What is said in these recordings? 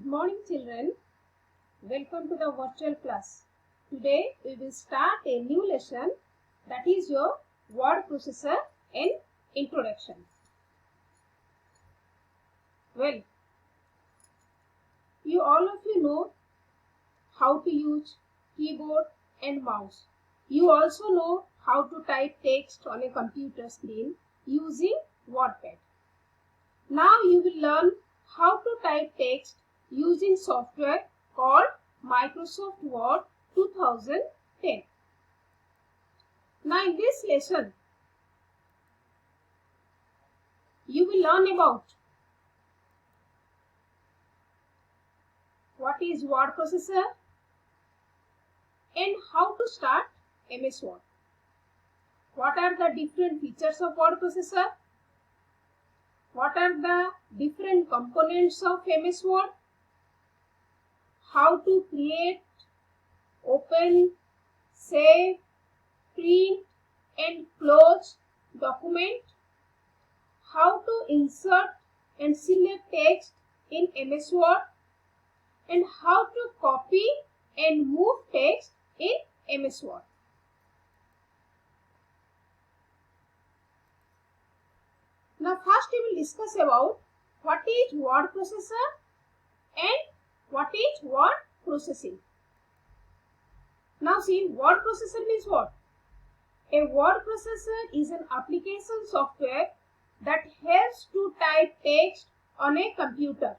Good morning, children. Welcome to the virtual class. Today we will start a new lesson, that is your word processor and introduction. Well, all of you know how to use keyboard and mouse. You also know how to type text on a computer screen using WordPad. Now you will learn how to type text using software called Microsoft Word 2010. Now in this lesson, you will learn about what is word processor and how to start MS Word. What are the different features of word processor? What are the different components of MS Word? How to create, open, save, print and close document. How to insert and select text in MS Word. And how to copy and move text in MS Word. Now first we will discuss about what is word processor and what is word processing. Now see, word processor means what? A word processor is an application software that helps to type text on a computer.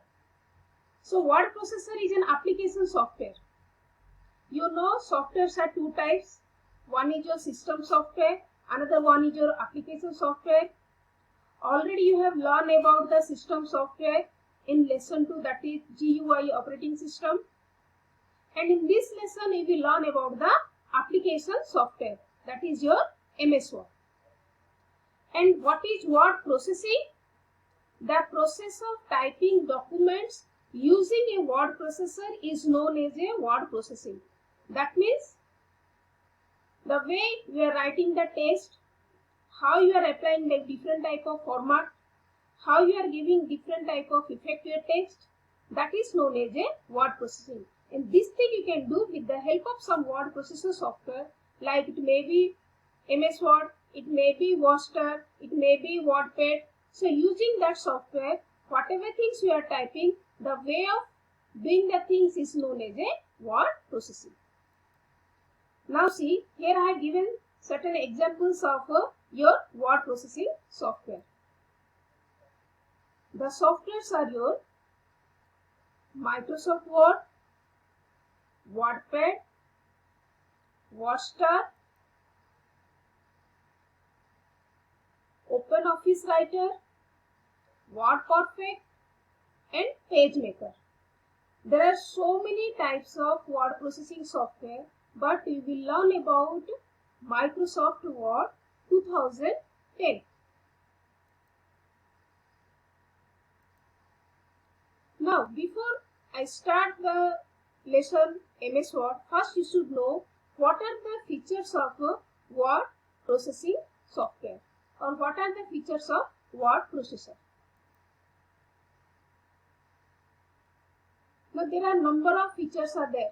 So word processor is an application software. You know softwares are two types. One is your system software, another one is your application software. Already you have learned about the system software in lesson 2, that is GUI operating system. And in this lesson you will learn about the application software, that is your MS Word. And what is word processing? The process of typing documents using a word processor is known as a word processing. That means the way you are writing the text, how you are applying the different type of format, how you are giving different type of effect to your text, that is known as a word processing. And this thing you can do with the help of some word processor software, like it may be MS Word, it may be Worcester, it may be WordPad. So using that software, whatever things you are typing, the way of doing the things is known as a word processing. Now see, here I have given certain examples of your word processing software. The softwares are your Microsoft Word, WordPad, Worcester, OpenOffice Writer, WordPerfect and PageMaker. There are so many types of word processing software, but we will learn about Microsoft Word 2010. Now, before I start the lesson MS Word, first you should know what are the features of word processing software, or what are the features of word processor. Now there are number of features are there,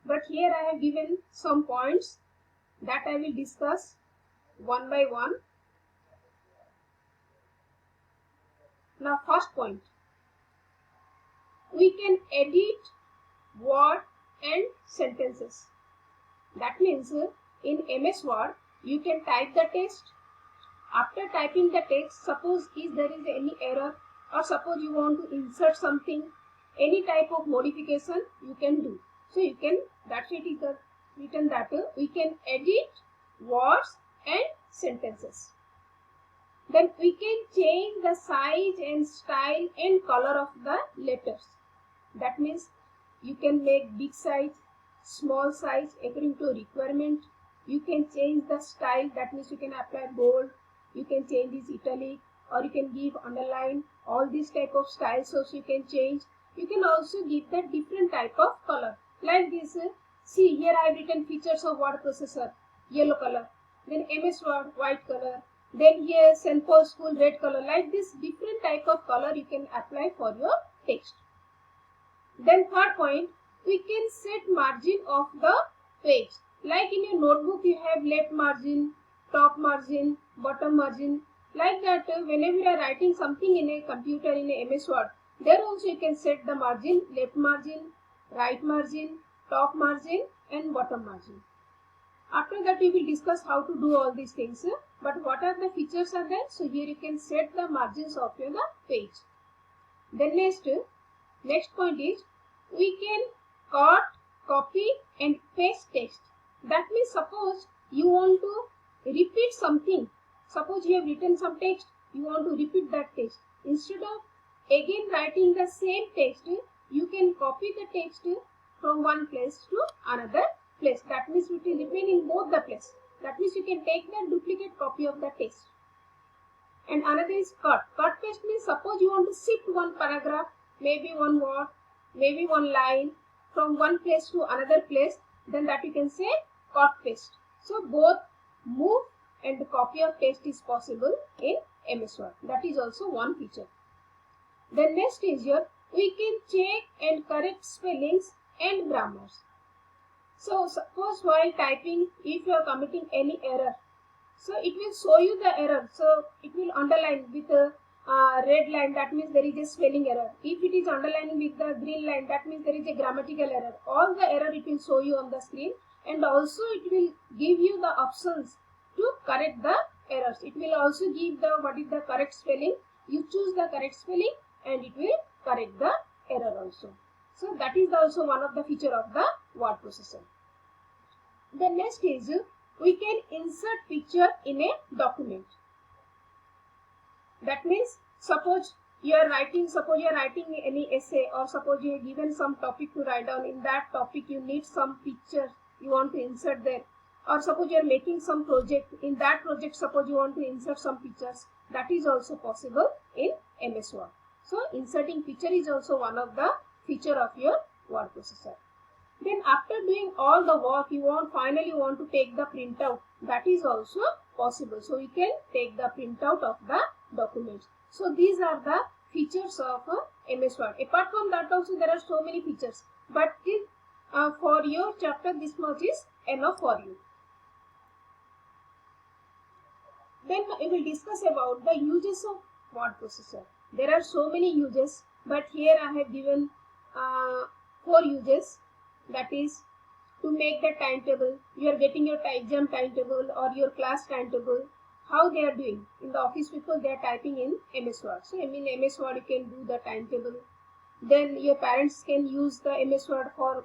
but here I have given some points that I will discuss one by one. Now first point, we can edit word and sentences. That means in MS Word you can type the text. After typing the text, suppose if there is any error, or suppose you want to insert something, any type of modification you can do. So you can, that's it is written that we can edit words and sentences. Then we can change the size and style and color of the letters. That means you can make big size, small size according to requirement. You can change the style, that means you can apply bold, you can change this italic, or you can give underline. All these type of styles also you can change. You can also give the different type of color, like this. See, here I have written features of word processor, yellow color, then MS Word, white color, then here St. Paul School, red color. Like this different type of color you can apply for your text. Then third point, we can set margin of the page. Like in your notebook you have left margin, top margin, bottom margin. Like that whenever you are writing something in a computer in a MS Word, there also you can set the margin, left margin, right margin, top margin and bottom margin. After that we will discuss how to do all these things. But what are the features are there? So here you can set the margins of the page. Then next point is we can cut, copy and paste text. That means suppose you want to repeat something. Suppose you have written some text, you want to repeat that text. Instead of again writing the same text, you can copy the text from one place to another place. That means it will remain in both the place. That means you can take the duplicate copy of the text. And another is cut. Cut paste means suppose you want to shift one paragraph, maybe one word, maybe one line from one place to another place, then that you can say cut paste. So both move and the copy of text is possible in MS Word. That is also one feature. Then next is here we can check and correct spellings and grammars. So suppose while typing, if you are committing any error, so it will show you the error. So it will underline with a red line, that means there is a spelling error. If it is underlining with the green line, that means there is a grammatical error. All the error it will show you on the screen, and also it will give you the options to correct the errors. It will also give the what is the correct spelling. You choose the correct spelling and it will correct the error also. So that is also one of the feature of the word processor. The next is we can insert picture in a document. That means suppose you are writing any essay, or suppose you have given some topic to write down. In that topic you need some pictures you want to insert there, or suppose you are making some project. In that project suppose you want to insert some pictures. That is also possible in MS Word. So inserting picture is also one of the feature of your word processor. Then after doing all the work, finally want to take the printout. That is also possible. So you can take the printout of the documents. So these are the features of MS Word. Apart from that also there are so many features. But for your chapter this much is enough for you. Then we will discuss about the uses of word processor. There are so many uses, but here I have given 4 uses. That is to make the timetable. You are getting your exam timetable or your class timetable. How they are doing in the office people, they are typing in MS Word. So in MS Word you can do the timetable. Then your parents can use the MS Word for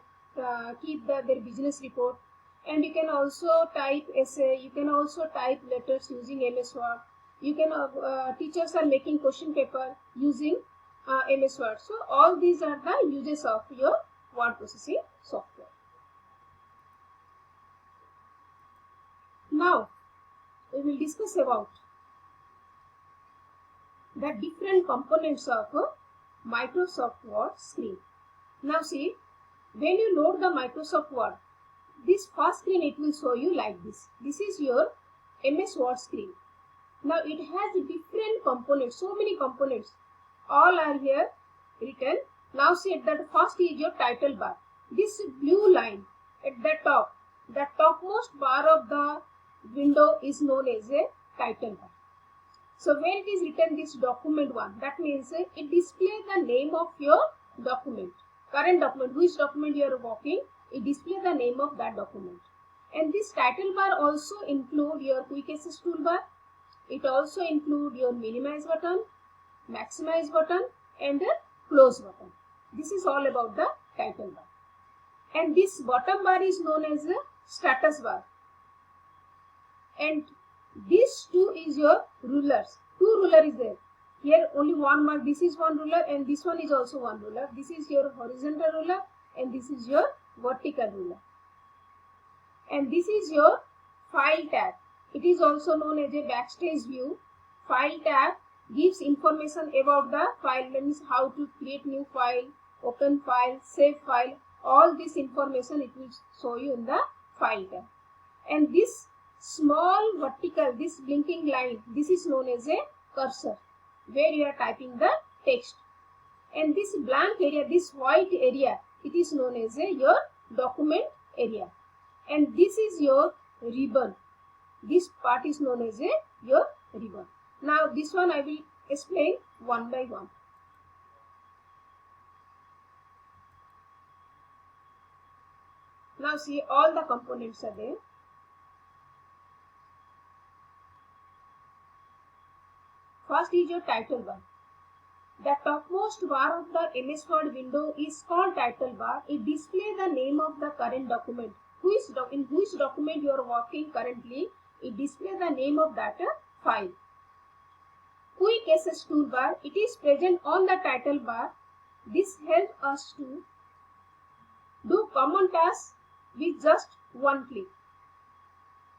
keep their business report. And you can also type essay. You can also type letters using MS Word. You can teachers are making question paper using MS Word. So all these are the uses of your word processing software. Now we will discuss about the different components of Microsoft Word screen. Now see, when you load the Microsoft Word, this first screen it will show you like this. This is your MS Word screen. Now it has different components, so many components. All are here written. Now see, at the first is your title bar. This blue line at the top, the topmost bar of the window is known as a title bar. So where it is written this document 1, that means it displays the name of your document, current document, which document you are working, it displays the name of that document. And this title bar also include your quick access toolbar. It also include your minimize button, maximize button and close button. This is all about the title bar. And this bottom bar is known as a status bar. And this 2 is your rulers. 2 ruler is there. Here only one mark. This is one ruler and this one is also one ruler. This is your horizontal ruler and this is your vertical ruler. And this is your file tab. It is also known as a backstage view. File tab gives information about the file, means how to create new file, open file, save file. All this information it will show you in the file tab. And this small vertical, this blinking line, this is known as a cursor, where you are typing the text. And this blank area, this white area, it is known as your document area. And this is your ribbon. This part is known as your ribbon. Now this one I will explain one by one. Now see, all the components are there. First is your title bar. The topmost bar of the MS Word window is called title bar. It displays the name of the current document. In which document you are working currently, it displays the name of that file. Quick Access toolbar, it is present on the title bar. This helps us to do common tasks with just one click.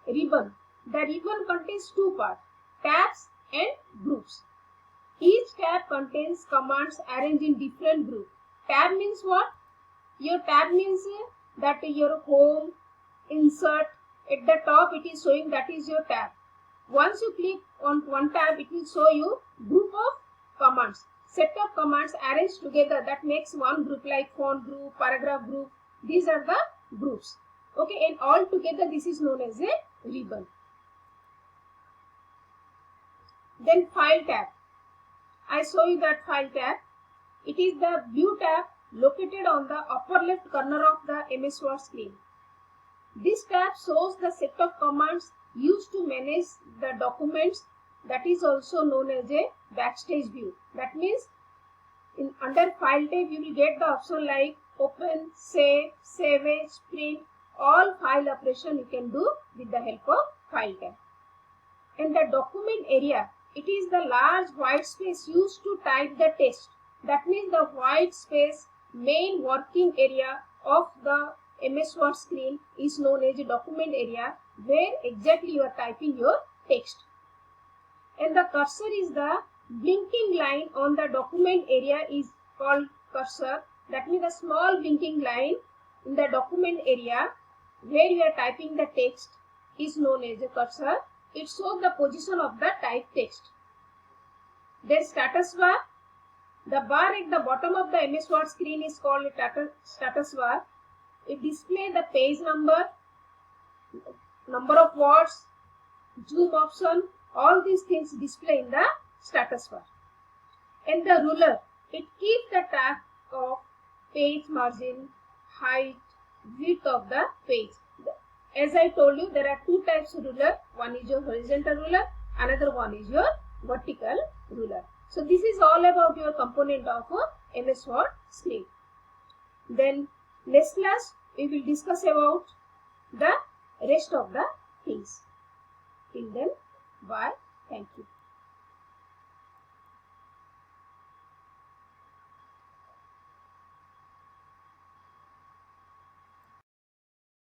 Ribbon. The ribbon contains two parts, tabs and groups. Each tab contains commands arranged in different groups. Tab means what? Your tab means that your home, insert, at the top it is showing that is your tab. Once you click on one tab, it will show you group of commands. Set of commands arranged together that makes one group, like font group, paragraph group. These are the groups. Okay, and all together this is known as a ribbon. Then file tab. I show you that file tab. It is the view tab located on the upper left corner of the MS Word screen. This tab shows the set of commands used to manage the documents. That is also known as a backstage view. That means under file tab you will get the option like open, save, save as, print. All file operation you can do with the help of file tab. In the document area, it is the large white space used to type the text. That means the white space, main working area of the MS Word screen is known as a document area, where exactly you are typing your text. And the cursor is the blinking line on the document area is called cursor. That means the small blinking line in the document area where you are typing the text is known as a cursor. It shows the position of the typed text. Then status bar. The bar at the bottom of the MS Word screen is called a status bar. It displays the page number, number of words, zoom option, all these things display in the status bar. And the ruler, it keeps the track of page margin, height, width of the page. As I told you, there are two types of ruler. One is your horizontal ruler, another one is your vertical ruler. So this is all about your component of MS Word screen. Then next class we will discuss about the rest of the things. Till then, bye. Thank you.